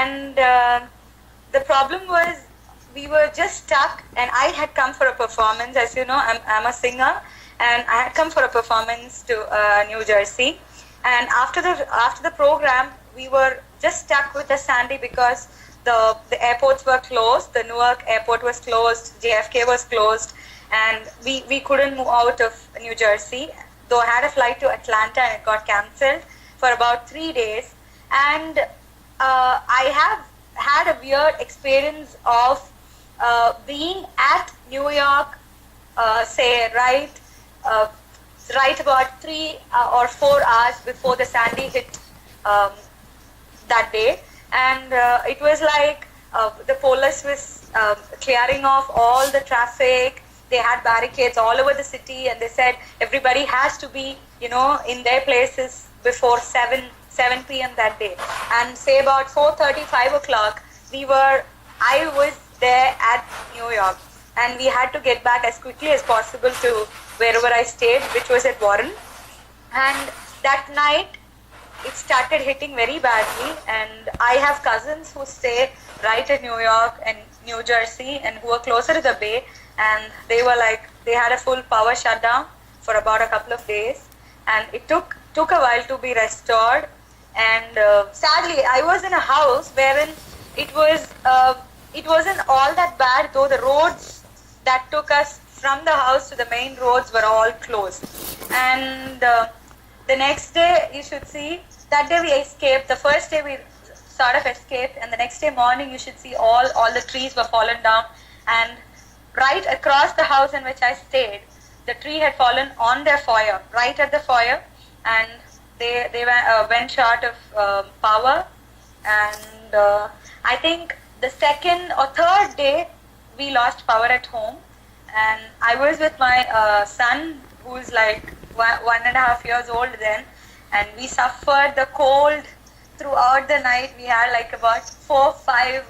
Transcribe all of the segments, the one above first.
and the problem was we were just stuck, and I had come for a performance. As you know, I'm a singer, and I had come for a performance to New Jersey. And after the program, we were just stuck with the Sandy because the airports were closed. The Newark airport was closed. JFK was closed, and we couldn't move out of New Jersey. Though I had a flight to Atlanta, and it got cancelled for about 3 days. And I have had a weird experience of being at New York, say right about 3 or 4 hours before the Sandy hit that day. And it was like the police was clearing off all the traffic. They had barricades all over the city, and they said everybody has to be, in their places before 7 p.m. that day. And say about 4:30, 5 o'clock, I was there at New York, and we had to get back as quickly as possible to wherever I stayed, which was at Warren. And that night, it started hitting very badly, and I have cousins who stay right in New York and New Jersey and who are closer to the Bay, and they were like, they had a full power shutdown for about a couple of days, and it took a while to be restored. And sadly, I was in a house wherein it wasn't all that bad, though the roads that took us from the house to the main roads were all closed. And the next day, you should see, that day we escaped. The first day we sort of escaped, and the next day morning you should see all the trees were fallen down, and right across the house in which I stayed, the tree had fallen on their foyer, right at the foyer, and they went short of power. And I think the second or third day we lost power at home, and I was with my son, who's like 1.5 years old then, and we suffered the cold throughout the night. We had like about 4-5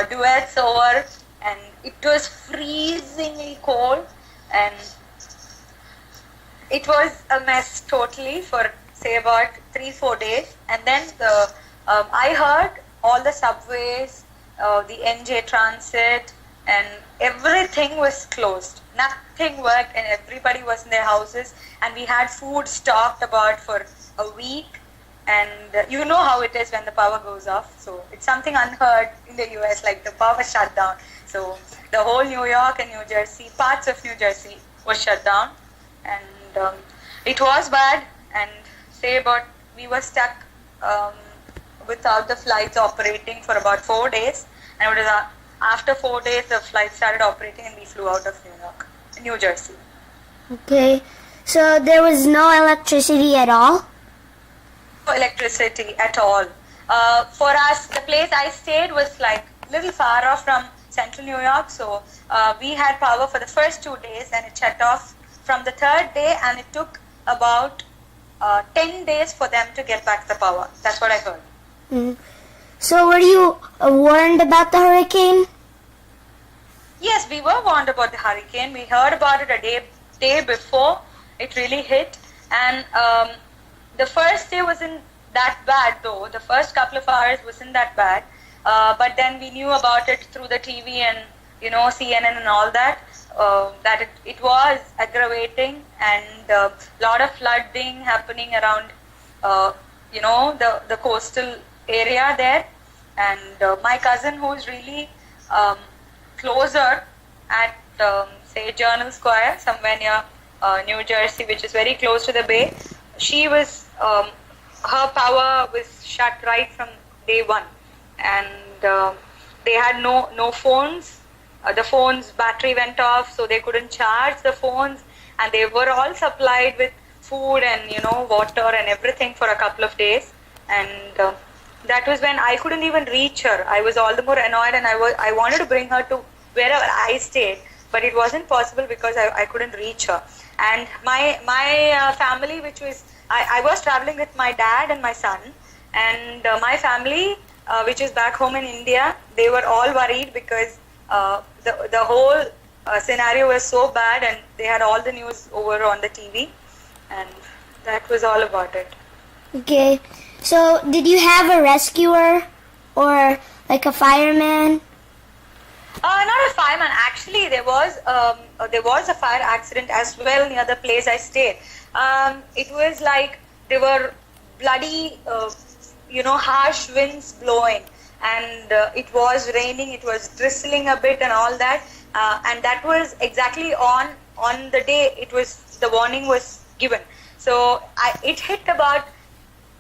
duets over, and it was freezingly cold, and it was a mess totally for say about 3-4 days. And then I heard all the subways, the NJ Transit, and everything was closed. Nothing worked, and everybody was in their houses, and we had food stocked about for a week. And you know how it is when the power goes off. So it's something unheard in the US, like the power shut down. So the whole New York and New Jersey, parts of New Jersey was shut down, and it was bad. And say about, we were stuck without the flights operating for about 4 days, and it was after 4 days the flight started operating, and we flew out of New Jersey. Okay, so there was no electricity at all? No electricity at all. For us, the place I stayed was like a little far off from central New York, so we had power for the first 2 days, and it shut off from the third day, and it took about 10 days for them to get back the power. That's what I heard. Mm. So were you warned about the hurricane? Yes, we were warned about the hurricane. We heard about it a day before it really hit, and the first day wasn't that bad, though. The first couple of hours wasn't that bad, but then we knew about it through the TV and CNN and all that. That it was aggravating, and a lot of flooding happening around the coastal area there. And my cousin, who's really closer at say Journal Square, somewhere near New Jersey, which is very close to the Bay, she was her power was shut right from day one, and they had no phones. The phone's battery went off, so they couldn't charge the phones, and they were all supplied with food and water and everything for a couple of days. And that was when I couldn't even reach her. I was all the more annoyed, and I wanted to bring her to wherever I stayed, but it wasn't possible because I couldn't reach her. And my family, which was I was traveling with my dad and my son, and my family, which is back home in India, they were all worried because the whole scenario was so bad, and they had all the news over on the TV, and that was all about it. Okay, So, did you have a rescuer or like a fireman? Not a fireman. Actually, there was a fire accident as well near the place I stayed. It was like there were bloody, harsh winds blowing, and it was raining. It was drizzling a bit and all that. And that was exactly on the day the warning was given. So it hit about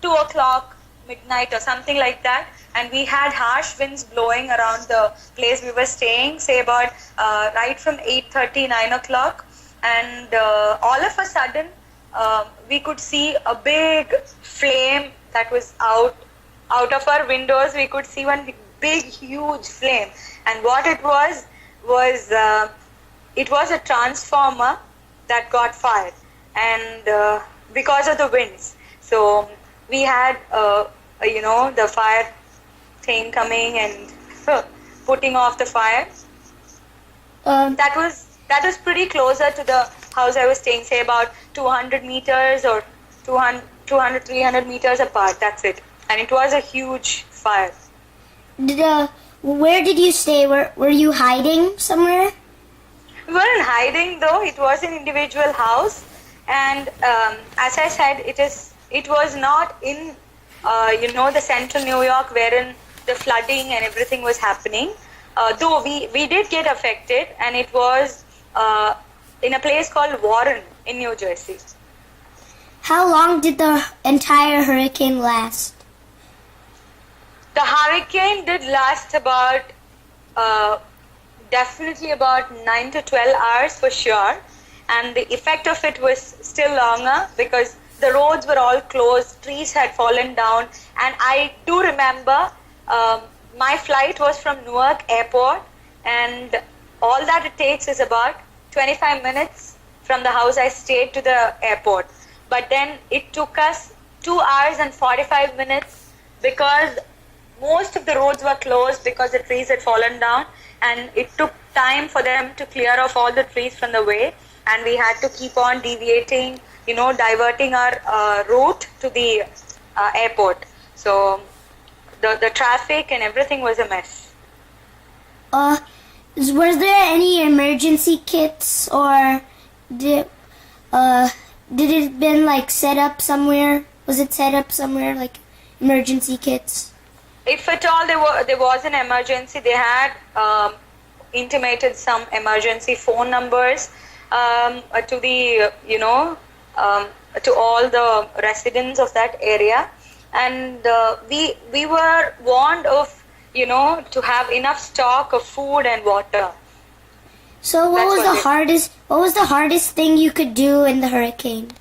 2 o'clock, midnight or something like that, and we had harsh winds blowing around the place we were staying, say about right from 8:30, 9 o'clock, and all of a sudden we could see a big flame that was out of our windows. We could see one big huge flame, and what it was it was a transformer that got fired, and because of the winds. So we had the fire thing coming and putting off the fire. That was pretty closer to the house I was staying, say about 200 meters or 200 300 meters apart. That's it, and it was a huge fire. Where did you stay? Were you hiding somewhere? We weren't hiding though. It was an individual house, and as I said, it was not in the central New York wherein the flooding and everything was happening. Though we did get affected, and it was in a place called Warren in New Jersey. How long did the entire hurricane last? The hurricane did last about definitely about 9 to 12 hours for sure, and the effect of it was still longer because the roads were all closed, trees had fallen down, and I do remember my flight was from Newark Airport, and all that it takes is about 25 minutes from the house I stayed to the airport. But then it took us 2 hours and 45 minutes because most of the roads were closed because the trees had fallen down, and it took time for them to clear off all the trees from the way, and we had to keep on deviating, diverting our route to the airport. So the traffic and everything was a mess. Was there any emergency kits, or did it been like set up somewhere? Was it set up somewhere, like emergency kits? If at all there was an emergency, they had intimated some emergency phone numbers to the to all the residents of that area, and we were warned of to have enough stock of food and water. So what was the hardest thing you could do in the hurricane?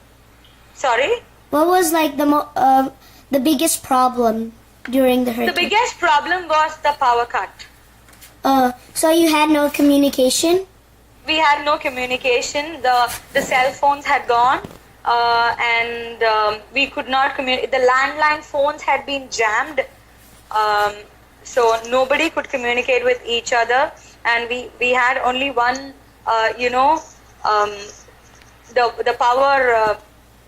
Sorry? What was like the biggest problem during the hurricane? The biggest problem was the power cut. So you had no communication? We had no communication. The cell phones had gone, and we could not communicate. The landline phones had been jammed, so nobody could communicate with each other. And we had only one, the power.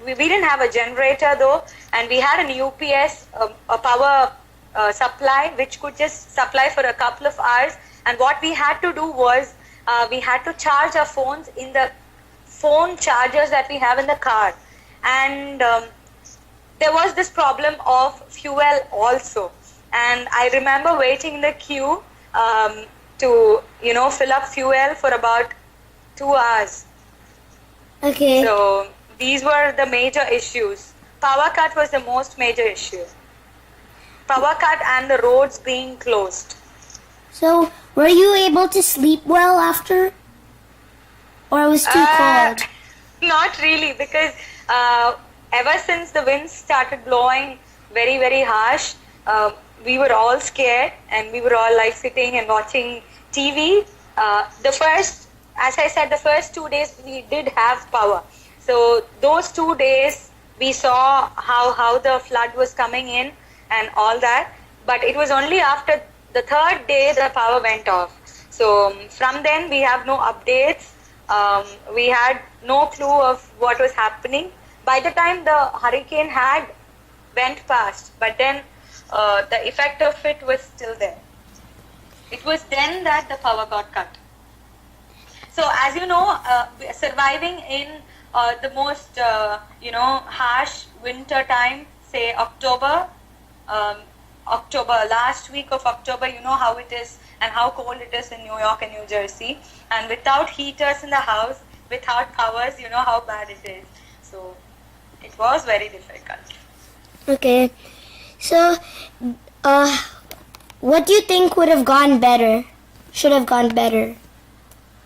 We didn't have a generator though, and we had an UPS, a power supply, which could just supply for a couple of hours. And what we had to do was we had to charge our phones in the phone chargers that we have in the car. And there was this problem of fuel also. And I remember waiting in the queue to fill up fuel for about 2 hours. Okay. So these were the major issues. Power cut was the most major issue. Power cut and the roads being closed. So were you able to sleep well after? Or it was too cold? Not really, because ever since the winds started blowing very, very harsh, we were all scared, and we were all like sitting and watching TV. As I said, the first 2 days we did have power. So those 2 days we saw how the flood was coming in and all that. But it was only after the third day the power went off. So from then we have no updates. We had no clue of what was happening. By the time the hurricane had went past, but then the effect of it was still there. It was then that the power got cut. So as you know, surviving in the most harsh winter time, say October, last week of October, you know how it is and how cold it is in New York and New Jersey, and without heaters in the house, without powers, you know how bad it is. So it was very difficult. Okay. So, what do you think would have gone better? Should have gone better?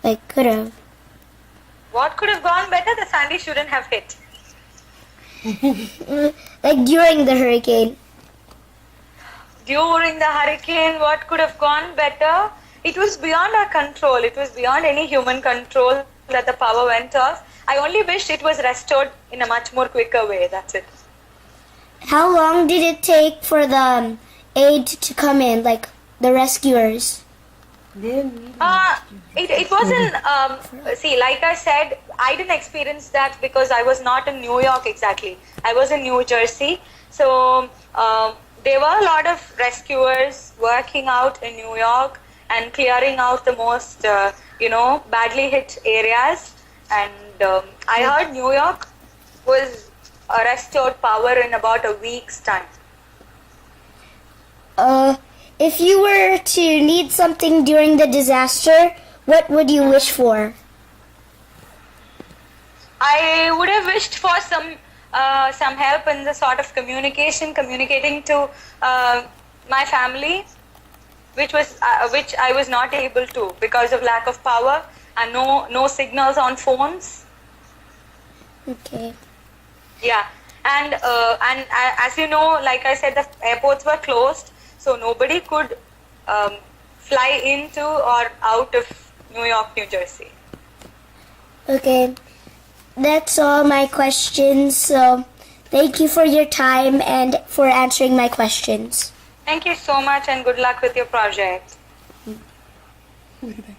Like, could have. What could have gone better? The Sandy shouldn't have hit. Like during the hurricane. During the hurricane, what could have gone better? It was beyond our control. It was beyond any human control that the power went off. I only wish it was restored in a much more quicker way. That's it. How long did it take for the aid to come in, like the rescuers? It wasn't, see, like I said, I didn't experience that because I was not in New York exactly. I was in New Jersey. So there were a lot of rescuers working out in New York and clearing out the most, badly hit areas. And I heard New York was restored power in about a week's time. If you were to need something during the disaster, what would you wish for? I would have wished for some help in the sort of communicating to my family, which I was not able to because of lack of power and no signals on phones. Okay. Yeah, and as you know, like I said, the airports were closed, so nobody could fly into or out of New York, New Jersey. Okay, that's all my questions. So thank you for your time and for answering my questions. Thank you so much and good luck with your project. Thank you.